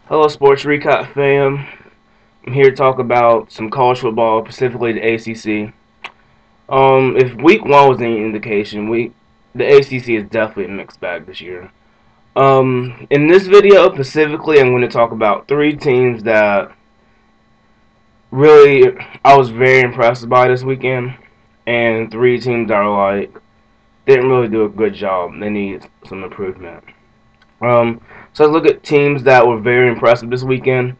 Hello, Sports Recap fam. I'm here to talk about some college football, specifically the ACC. If Week 1 was any indication, the ACC is definitely a mixed bag this year. In this video specifically, I'm going to talk about three teams that really I was very impressed by this weekend, and three teams that are didn't really do a good job. They need some improvement. So let's look at teams that were very impressive this weekend.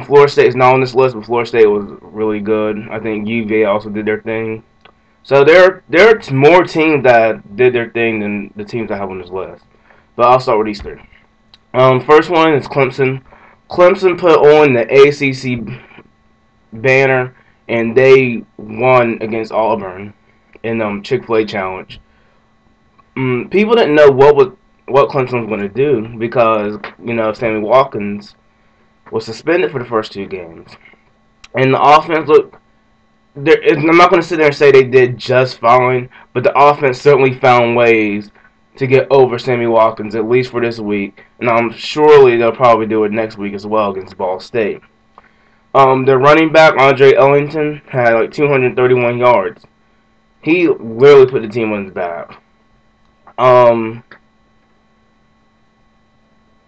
Florida State is not on this list, but Florida State was really good. I think UVA also did their thing. So there are more teams that did their thing than the teams I have on this list. But I'll start with these three. First one is Clemson. Clemson put on the ACC banner and they won against Auburn in Chick-fil-A Challenge. People didn't know what Clemson was going to do because Sammy Watkins was suspended for the first two games, and the offense looked. I'm not going to sit there and say they did just fine, but the offense certainly found ways to get over Sammy Watkins at least for this week, and surely they'll probably do it next week as well against Ball State. Their running back Andre Ellington had 231 yards. He literally put the team on his back.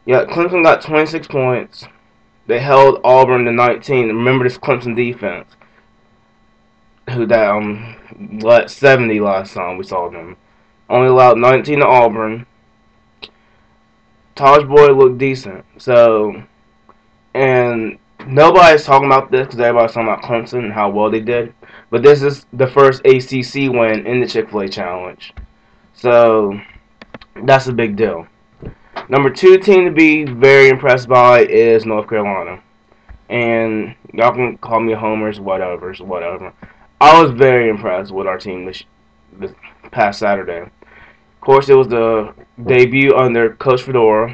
Yeah, Clemson got 26 points. They held Auburn to 19. Remember this Clemson defense, who let 70 last time we saw them. Only allowed 19 to Auburn. Taj Boyd looked decent. So, and nobody's talking about this because everybody's talking about Clemson and how well they did. But this is the first ACC win in the Chick-fil-A Challenge. So, that's a big deal. Number two team to be very impressed by is North Carolina. And y'all can call me homers, whatever. I was very impressed with our team this past Saturday. Of course, it was the debut under Coach Fedora,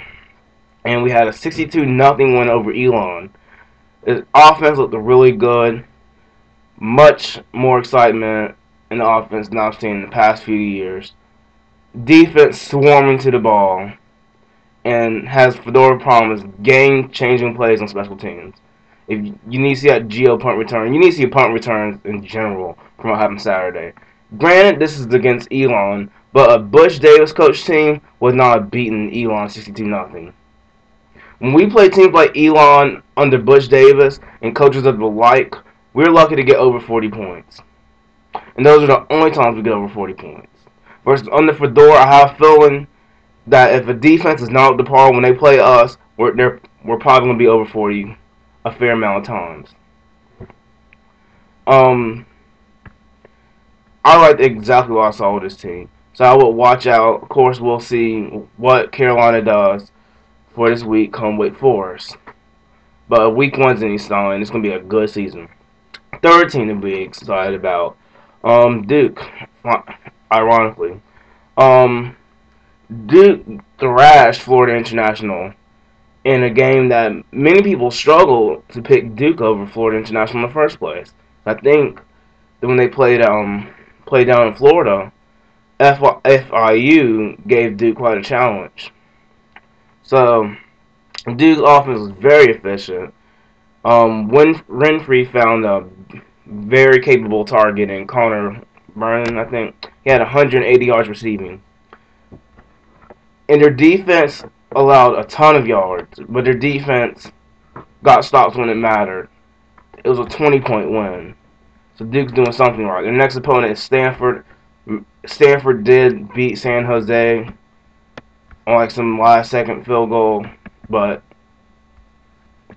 and we had a 62-0 win over Elon. The offense looked really good. Much more excitement in the offense than I've seen in the past few years. Defense swarming to the ball, and has Fedora promised game-changing plays on special teams. If you need to see that Geo punt return, you need to see punt returns in general from what happened Saturday. Granted, this is against Elon, but a Bush Davis coach team would not have beaten Elon 62-0. When we play teams like Elon under Bush Davis and coaches of the like, we're lucky to get over 40 points. And those are the only times we get over 40 points. Versus under Fedora, I have a feeling that if a defense is not up to par when they play us, we're probably going to be over 40 a fair amount of times. I liked exactly what I saw with this team. So I would watch out. Of course, we'll see what Carolina does for this week come Wake Forest. But week one's in Easton, and it's going to be a good season. Third team to be excited about, Duke, ironically. Duke thrashed Florida International in a game that many people struggle to pick Duke over Florida International in the first place. I think that when they played down in Florida, FIU gave Duke quite a challenge. So Duke's offense was very efficient. Renfrey found a very capable target in Connor Vernon. I think he had 180 yards receiving. And their defense allowed a ton of yards, but their defense got stops when it mattered. It was a 20-point win. So Duke's doing something right. Their next opponent is Stanford. Stanford did beat San Jose on some last-second field goal, but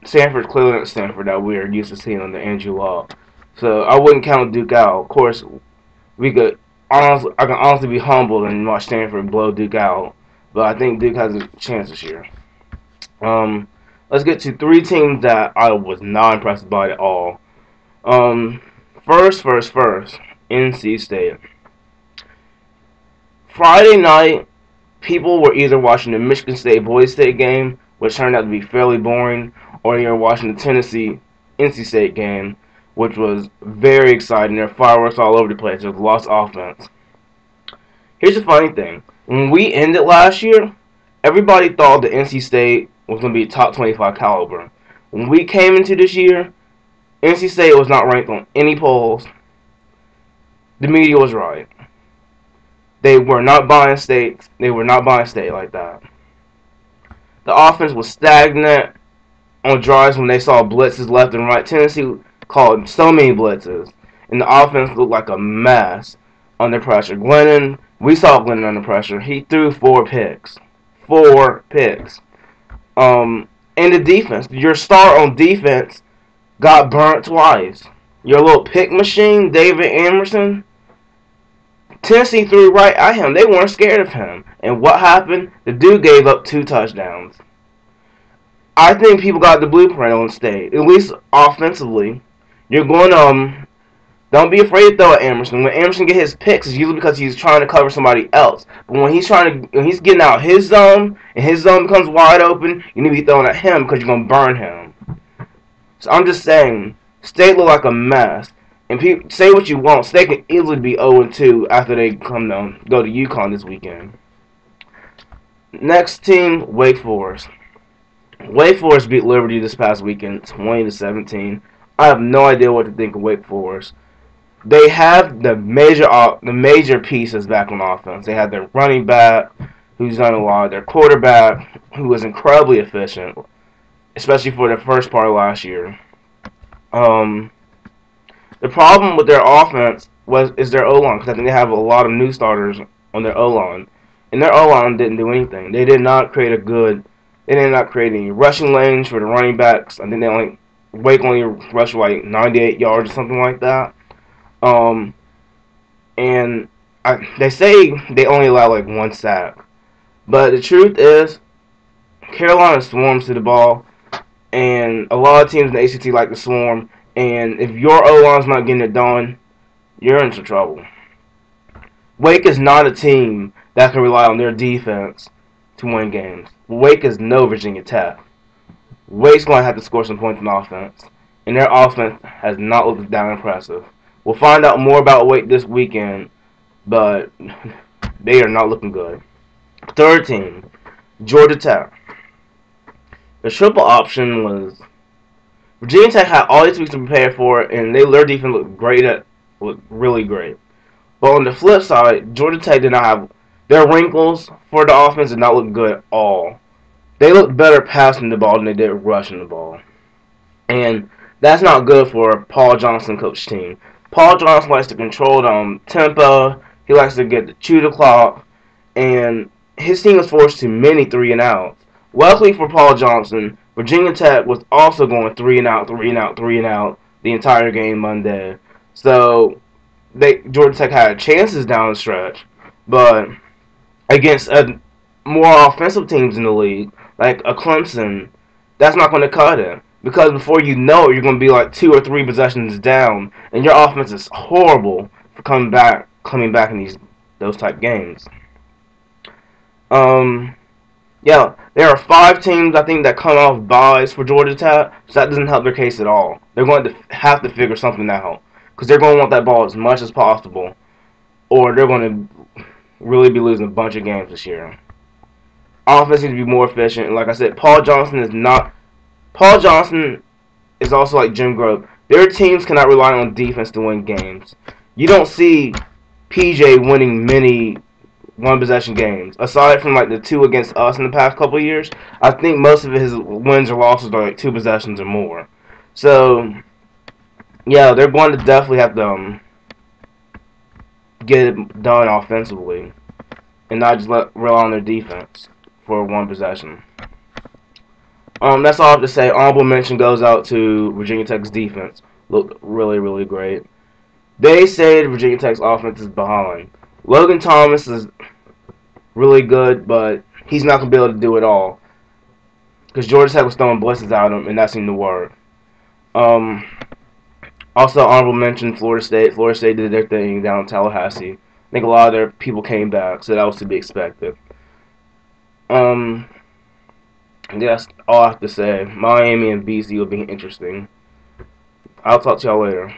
Stanford's clearly not Stanford that we're used to seeing under Andrew Law. So I wouldn't count Duke out. Of course, I can honestly be humbled and watch Stanford blow Duke out. But I think Duke has a chance this year. Let's get to three teams that I was not impressed by at all. First, NC State. Friday night, people were either watching the Michigan State-Boise State game, which turned out to be fairly boring, or they were watching the Tennessee-NC State game, which was very exciting. There were fireworks all over the place. There was lots of offense. Here's the funny thing. When we ended last year, everybody thought that NC State was going to be top 25 caliber. When we came into this year, NC State was not ranked on any polls. The media was right. They were not buying state. They were not buying state like that. The offense was stagnant on drives when they saw blitzes left and right. Tennessee called so many blitzes, and the offense looked like a mess under pressure. We saw Glennon under pressure. He threw 4 picks. 4 picks. And the defense, your star on defense got burnt twice. Your little pick machine, David Emerson, Tennessee threw right at him. They weren't scared of him. And what happened? The dude gave up 2 touchdowns. I think people got the blueprint on state, at least offensively. You're going to don't be afraid to throw at Emerson. When Emerson get his picks, it's usually because he's trying to cover somebody else. But when he's getting out his zone and his zone becomes wide open, you need to be throwing at him because you're gonna burn him. So I'm just saying, State look like a mess. And people say what you want, State can easily be 0-2 after they go to UConn this weekend. Next team, Wake Forest. Wake Forest beat Liberty this past weekend, 20-17. I have no idea what to think of Wake Forest. They have the major pieces back on offense. They have their running back, who's done a lot. Their quarterback, who was incredibly efficient, especially for the first part of last year. The problem with their offense is their O-line, because I think they have a lot of new starters on their O-line, and their O-line didn't do anything. They did not create any rushing lanes for the running backs. I think Wake only rushed for like 98 yards or something like that. And they say they only allow like 1 sack. But the truth is, Carolina swarms to the ball, and a lot of teams in the ACC like to swarm, and if your O-line's not getting it done, you're in some trouble. Wake is not a team that can rely on their defense to win games. Wake is no Virginia Tech. Wake's going to have to score some points on offense, and their offense has not looked that impressive. We'll find out more about Wake this weekend, but they are not looking good. Third team, Georgia Tech. The triple option was Virginia Tech had all these weeks to prepare for it, and their defense looked really great. But on the flip side, Georgia Tech did not have their wrinkles for the offense did not look good at all. They looked better passing the ball than they did rushing the ball. And that's not good for a Paul Johnson coach team. Paul Johnson likes to control the tempo. He likes to get the chew the clock. And his team was forced to many 3-and-outs. Luckily for Paul Johnson, Virginia Tech was also going 3-and-out, 3-and-out, 3-and-out the entire game Monday. So Georgia Tech had chances down the stretch. But against more offensive teams in the league, like a Clemson, that's not going to cut it. Because before you know it, you're going to be like 2 or 3 possessions down, and your offense is horrible for coming back in those type games. Yeah, there are 5 teams I think that come off byes for Georgia Tech, so that doesn't help their case at all. They're going to have to figure something out, because they're going to want that ball as much as possible, or they're going to really be losing a bunch of games this year. Offense needs to be more efficient, and like I said, Paul Johnson is also like Jim Grove. Their teams cannot rely on defense to win games. You don't see PJ winning many one-possession games. Aside from like the 2 against us in the past couple of years, I think most of his wins or losses are like 2 possessions or more. So, yeah, they're going to definitely have to get it done offensively and not just rely on their defense for 1 possession. That's all I have to say. Honorable mention goes out to Virginia Tech's defense. Looked really, really great. They say Virginia Tech's offense is behind. Logan Thomas is really good, but he's not going to be able to do it all. Because Georgia Tech was throwing blitzes at him, and that seemed to work. Also, honorable mention, Florida State. Florida State did their thing down in Tallahassee. I think a lot of their people came back, so that was to be expected. That's all I have to say. Miami and BC will be interesting. I'll talk to y'all later.